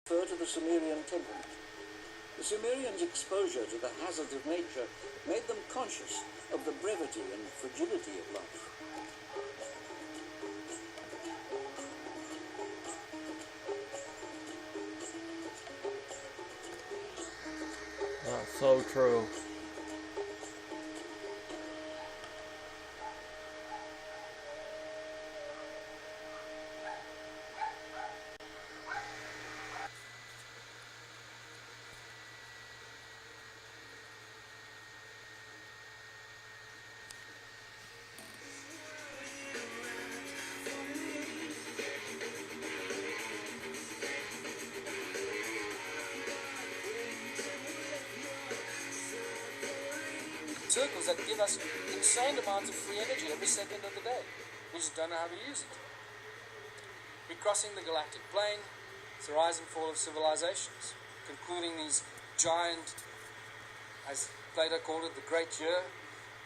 refer to the Sumerian temperament. The Sumerians' exposure to the hazards of nature made them conscious of the brevity and fragility of life. That's so true. Circles that give us insane amounts of free energy every second of the day. We just don't know how to use it. We're crossing the galactic plane. It's the rise and fall of civilizations, concluding these giant, as Plato called it, the great year.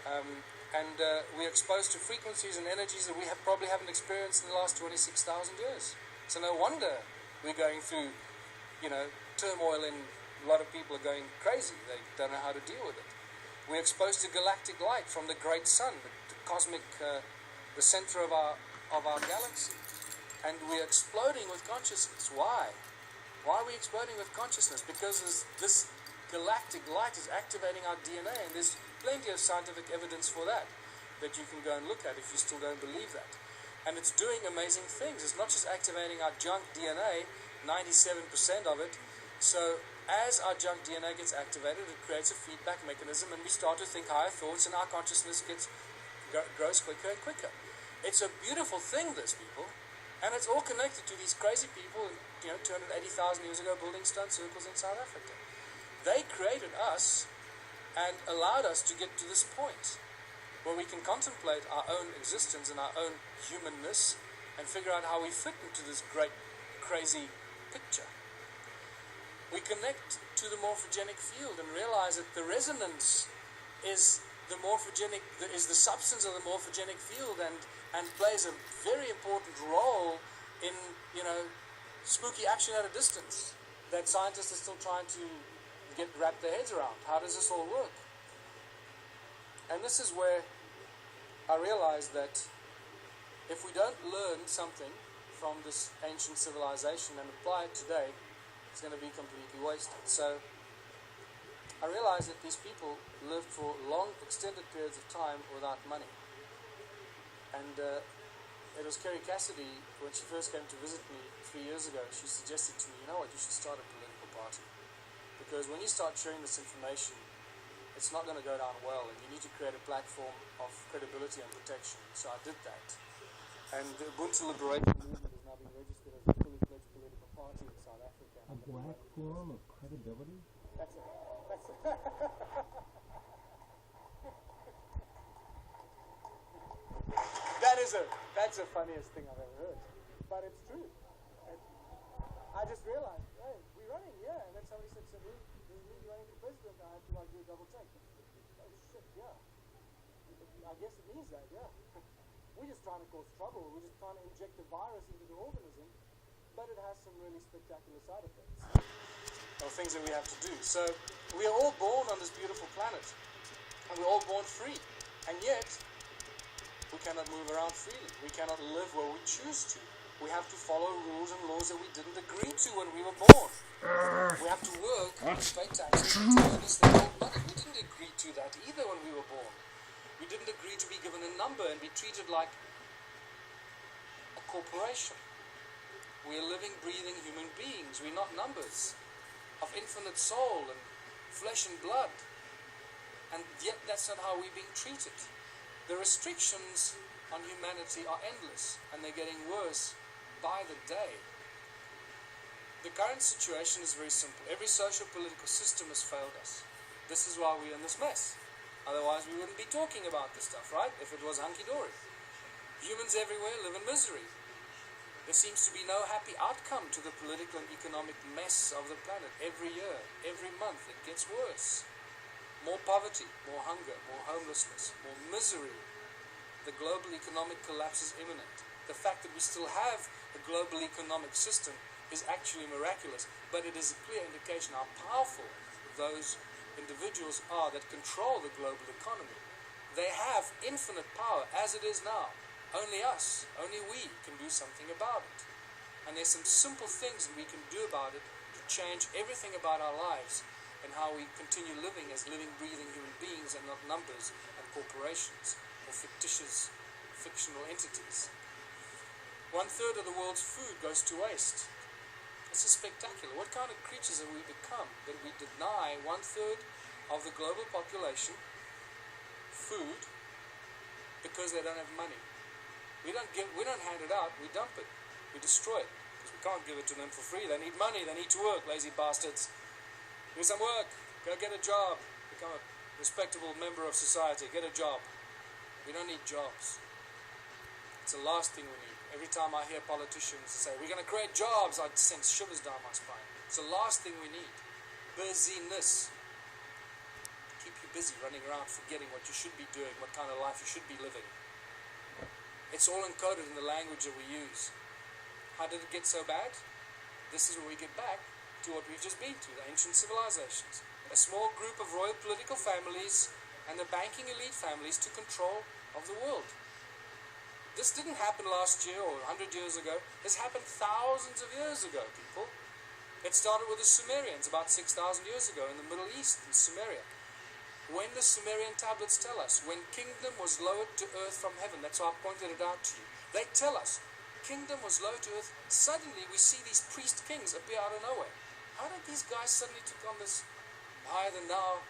We're exposed to frequencies and energies that we probably haven't experienced in the last 26,000 years. So no wonder we're going through, turmoil, and a lot of people are going crazy. They don't know how to deal with it. We're exposed to galactic light from the great sun, the cosmic, the center of our galaxy. And we're exploding with consciousness. Why? Why are we exploding with consciousness? Because this galactic light is activating our DNA, and there's plenty of scientific evidence for that you can go and look at if you still don't believe that. And it's doing amazing things. It's not just activating our junk DNA, 97% of it. So as our junk DNA gets activated, it creates a feedback mechanism, and we start to think higher thoughts, and our consciousness grows quicker and quicker. It's a beautiful thing, this, people. And it's all connected to these crazy people, 280,000 years ago, building stone circles in South Africa. They created us and allowed us to get to this point where we can contemplate our own existence and our own humanness and figure out how we fit into this great, crazy picture. We connect to the morphogenic field and realize that the resonance is the substance of the morphogenic field and plays a very important role in, spooky action at a distance that scientists are still trying to wrap their heads around. How does this all work? And this is where I realized that if we don't learn something from this ancient civilization and apply it today, it's going to be completely wasted. So I realized that these people lived for long, extended periods of time without money. And it was Kerry Cassidy, when she first came to visit me 3 years ago, she suggested to me, you should start a political party. Because when you start sharing this information, it's not going to go down well, and you need to create a platform of credibility and protection. So I did that. And the Ubuntu Liberation Movement has now been registered as a fully fledged political party in South Africa. A black form of credibility? That's it. That's the funniest thing I've ever heard. But it's true. I just realized, hey, we're running, yeah. And then somebody said, so who's running for president? I had to do a double check. Oh shit, yeah. I guess it means that, yeah. We're just trying to cause trouble. We're just trying to inject a virus into the organism, but it has some really spectacular side effects, or things that we have to do. So we are all born on this beautiful planet, and we're all born free, and yet we cannot move around freely. We cannot live where we choose to. We have to follow rules and laws that we didn't agree to when we were born. We have to work and pay taxes and to earn us the old money. We didn't agree to that either when we were born. We didn't agree to be given a number and be treated like a corporation. We are living, breathing human beings. We're not numbers of infinite soul and flesh and blood. And yet that's not how we're being treated. The restrictions on humanity are endless, and they're getting worse by the day. The current situation is very simple. Every social political system has failed us. This is why we're in this mess. Otherwise we wouldn't be talking about this stuff, right? If it was hunky-dory. Humans everywhere live in misery. There seems to be no happy outcome to the political and economic mess of the planet. Every year, every month, it gets worse. More poverty, more hunger, more homelessness, more misery. The global economic collapse is imminent. The fact that we still have a global economic system is actually miraculous, but it is a clear indication how powerful those individuals are that control the global economy. They have infinite power as it is now. Only us, only we can do something about it. And there's some simple things that we can do about it to change everything about our lives and how we continue living as living, breathing human beings and not numbers and corporations or fictional entities. 1/3 of the world's food goes to waste. This is spectacular. What kind of creatures have we become that we deny 1/3 of the global population food because they don't have money? We don't hand it out, we dump it, we destroy it, because we can't give it to them for free. They need money, they need to work, lazy bastards. Do some work, go get a job, become a respectable member of society, get a job. We don't need jobs. It's the last thing we need. Every time I hear politicians say, we're going to create jobs, I sense shivers down my spine. It's the last thing we need. Busyness. Keep you busy running around forgetting what you should be doing, what kind of life you should be living. It's all encoded in the language that we use. How did it get so bad? This is where we get back to what we've just been to, the ancient civilizations. A small group of royal political families and the banking elite families took control of the world. This didn't happen last year or 100 years ago. This happened thousands of years ago, people. It started with the Sumerians about 6,000 years ago in the Middle East, in Sumeria. When the Sumerian tablets tell us, when kingdom was lowered to earth from heaven, that's why I pointed it out to you. They tell us, kingdom was lowered to earth. Suddenly we see these priest kings appear out of nowhere. How did these guys suddenly take on this higher than now,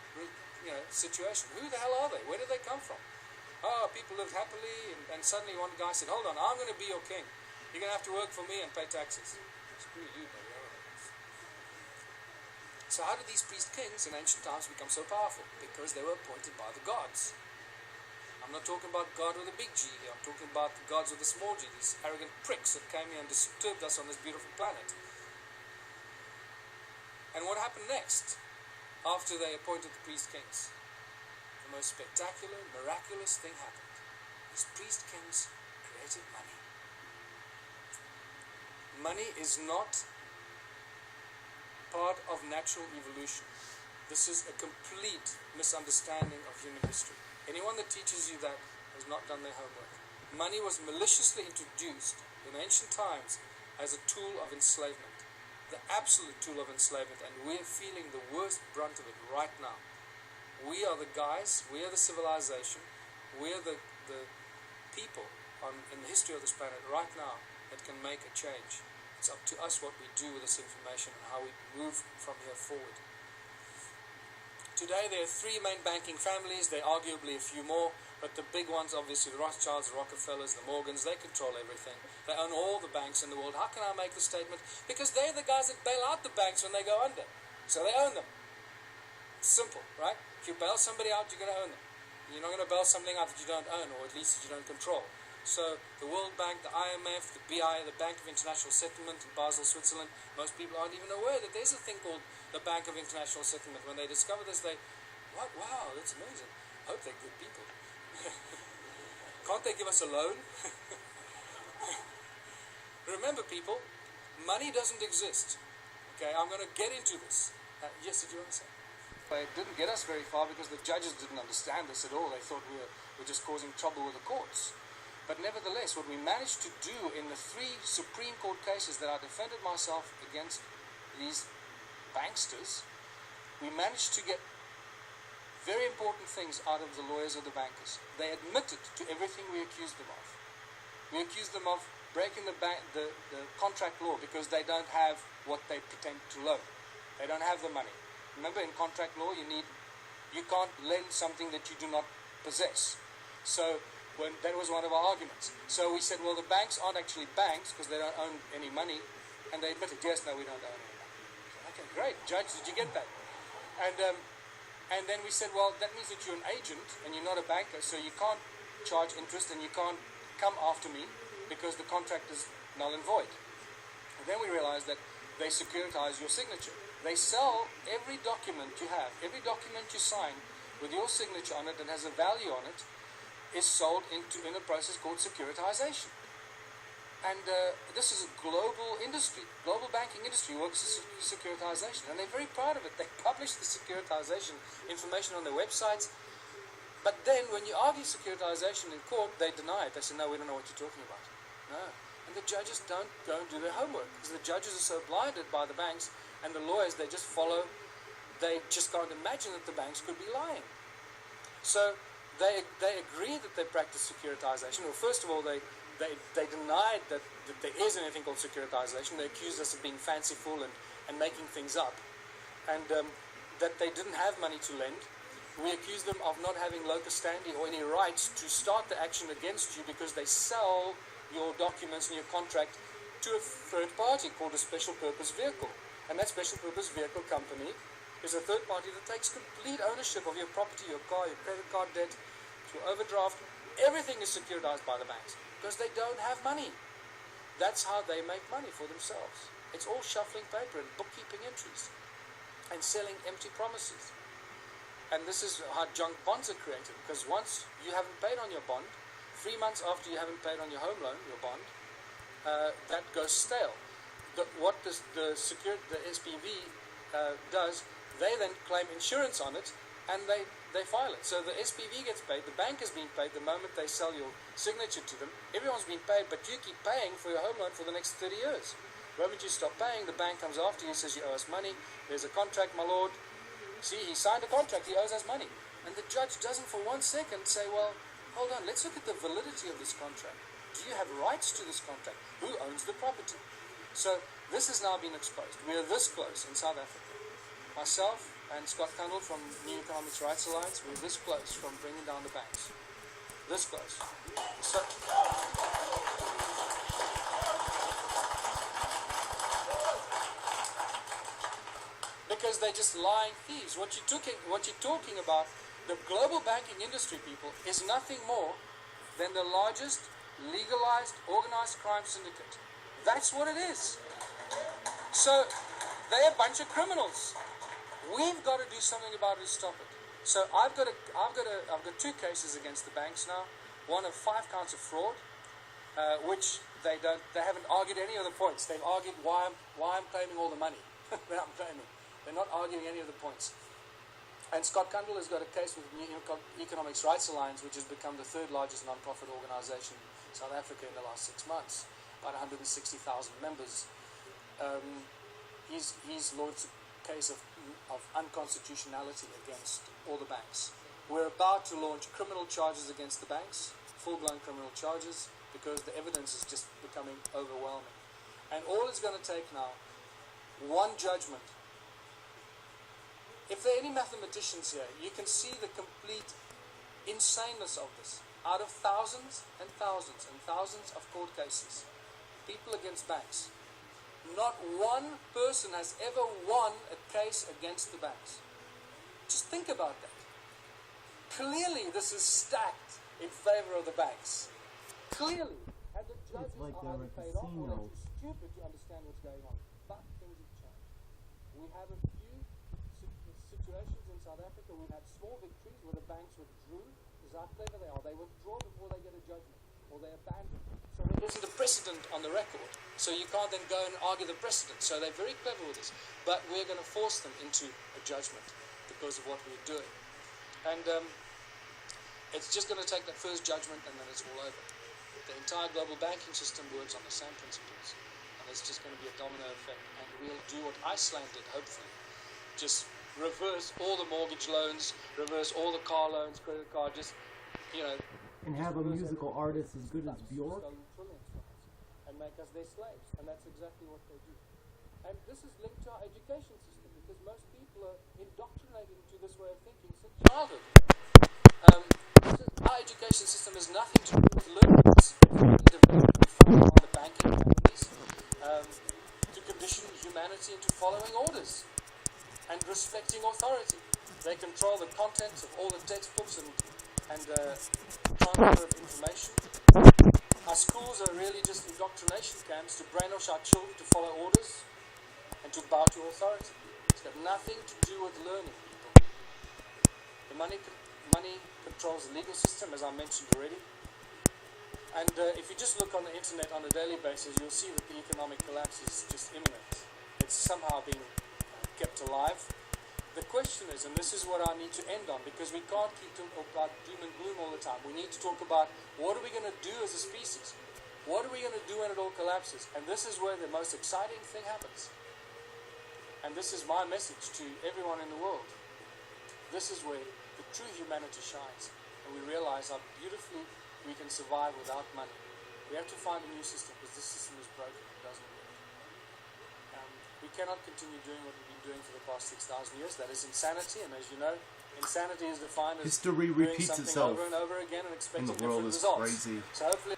situation? Who the hell are they? Where did they come from? Oh, people lived happily, and suddenly one guy said, hold on, I'm going to be your king. You're going to have to work for me and pay taxes. Screw you, buddy. So how did these priest kings in ancient times become so powerful? Because they were appointed by the gods. I'm not talking about God with a big G here. I'm talking about the gods with a small g, these arrogant pricks that came here and disturbed us on this beautiful planet. And what happened next after they appointed the priest kings? The most spectacular, miraculous thing happened. These priest kings created money. Money is not part of natural evolution. This is a complete misunderstanding of human history. Anyone that teaches you that has not done their homework. Money was maliciously introduced in ancient times as a tool of enslavement. The absolute tool of enslavement, and we're feeling the worst brunt of it right now. We are the guys, we are the civilization, we are the people in the history of this planet right now that can make a change. It's up to us what we do with this information and how we move from here forward. Today there are three main banking families, there are arguably a few more, but the big ones, obviously the Rothschilds, the Rockefellers, the Morgans, they control everything. They own all the banks in the world. How can I make the statement? Because they're the guys that bail out the banks when they go under. So they own them. It's simple, right? If you bail somebody out, you're going to own them. You're not going to bail something out that you don't own, or at least that you don't control. So the World Bank, the IMF, the BI, the Bank of International Settlement in Basel, Switzerland, most people aren't even aware that there's a thing called the Bank of International Settlement. When they discover this, what? Wow, that's amazing. I hope they're good people. Can't they give us a loan? Remember, people, money doesn't exist. Okay, I'm going to get into this. Yes, did you want to say? It didn't get us very far because the judges didn't understand this at all. They thought we were just causing trouble with the courts. But nevertheless, what we managed to do in the 3 Supreme Court cases that I defended myself against these banksters, we managed to get very important things out of the lawyers or the bankers. They admitted to everything we accused them of. We accused them of breaking the contract law because they don't have what they pretend to loan. They don't have the money. Remember, in contract law, you can't lend something that you do not possess. So that was one of our arguments. So we said, well, the banks aren't actually banks because they don't own any money. And they admitted, yes, no, we don't own any money. Okay, great. Judge, did you get that? And then we said, well, that means that you're an agent and you're not a banker, so you can't charge interest and you can't come after me because the contract is null and void. And then we realized that they securitize your signature. They sell every document you have, every document you sign with your signature on it that has a value on it, is sold in a process called securitization. And this is a global industry. Global banking industry works with securitization, and they're very proud of it. They publish the securitization information on their websites. But then when you argue securitization in court, they deny it. They say, no, we don't know what you're talking about. No. And the judges don't go and do their homework, because the judges are so blinded by the banks, and the lawyers, they just follow. They just can't imagine that the banks could be lying. So they agree that they practice securitization. Well, first of all, they denied that there is anything called securitization. They accused us of being fanciful and making things up, and that they didn't have money to lend. We accused them of not having locus standi or any rights to start the action against you, because they sell your documents and your contract to a third party called a special purpose vehicle. And that special purpose vehicle company is a third party that takes complete ownership of your property, your car, your credit card debt, your overdraft. Everything is securitized by the banks, because they don't have money. That's how they make money for themselves. It's all shuffling paper and bookkeeping entries and selling empty promises. And this is how junk bonds are created, because once you haven't paid on your bond, 3 months after you haven't paid on your home loan, your bond, that goes stale. What the SPV does, they then claim insurance on it, and they file it. So the SPV gets paid, the bank is being paid the moment they sell your signature to them. Everyone's being paid, but you keep paying for your home loan for the next 30 years. The moment you stop paying, the bank comes after you and says, you owe us money, there's a contract, my lord. See, he signed a contract, he owes us money. And the judge doesn't for 1 second say, well, hold on, let's look at the validity of this contract. Do you have rights to this contract? Who owns the property? So this has now been exposed. We are this close in South Africa. Myself and Scott Cundall from New Economics Rights Alliance, we're this close from bringing down the banks. This close. So, because they're just lying thieves. What you're talking about, the global banking industry, people, is nothing more than the largest legalized organized crime syndicate. That's what it is. So they're a bunch of criminals. We've got to do something about it to stop it. So I've got 2 cases against the banks now. One of 5 counts of fraud, which they haven't argued any of the points. They've argued why I'm claiming all the money that I'm claiming. They're not arguing any of the points. And Scott Cundall has got a case with New Economics Rights Alliance, which has become the 3rd largest non-profit organization in South Africa in the last 6 months, about 160,000 members. He's launched a case of unconstitutionality against all the banks. We're about to launch criminal charges against the banks, full-blown criminal charges, because the evidence is just becoming overwhelming. And all it's going to take now, one judgment. If there are any mathematicians here, you can see the complete insaneness of this. Out of thousands and thousands and thousands of court cases, people against banks, not one person has ever won a case against the banks. Just think about that. Clearly this is stacked in favor of the banks. Clearly. And the judges like are either they're paid off or they're casinos. too stupid to understand what's going on. But things have changed. We have a few situations in South Africa. We've had small victories where the banks withdrew. This is how clever they are. They withdraw before they get a judgment, or they abandon. So there isn't a precedent on the record. So you can't then go and argue the precedent. So they're very clever with this. But we're going to force them into a judgment because of what we're doing. And it's just going to take that first judgment, and then it's all over. The entire global banking system works on the same principles. And it's just going to be a domino effect. And we'll do what Iceland did, hopefully. Just reverse all the mortgage loans, reverse all the car loans, credit card, just, And have a musical artist as good as Bjork? And make us their slaves. And that's exactly what they do. And this is linked to our education system, because most people are indoctrinated into this way of thinking since childhood. Our education system has nothing to do with learning. It's developed from the banking companies to condition humanity into following orders and respecting authority. They control the contents of all the textbooks and transfer of information. Our schools are really just indoctrination camps to brainwash our children to follow orders and to bow to authority. It's got nothing to do with learning, people. The money controls the legal system, as I mentioned already. And if you just look on the internet on a daily basis, you'll see that the economic collapse is just imminent. It's somehow being kept alive. The question is, and this is what I need to end on, because we can't keep talking about doom and gloom all the time. We need to talk about what are we going to do as a species? What are we going to do when it all collapses? And this is where the most exciting thing happens. And this is my message to everyone in the world. This is where the true humanity shines. And we realize how beautifully we can survive without money. We have to find a new system because this system is broken. It doesn't work. We cannot continue doing what we've been doing for the past 6,000 years. That is insanity. And as you know, insanity is defined as history doing repeats something itself over and over again and expecting in the world different is results. crazy. So hopefully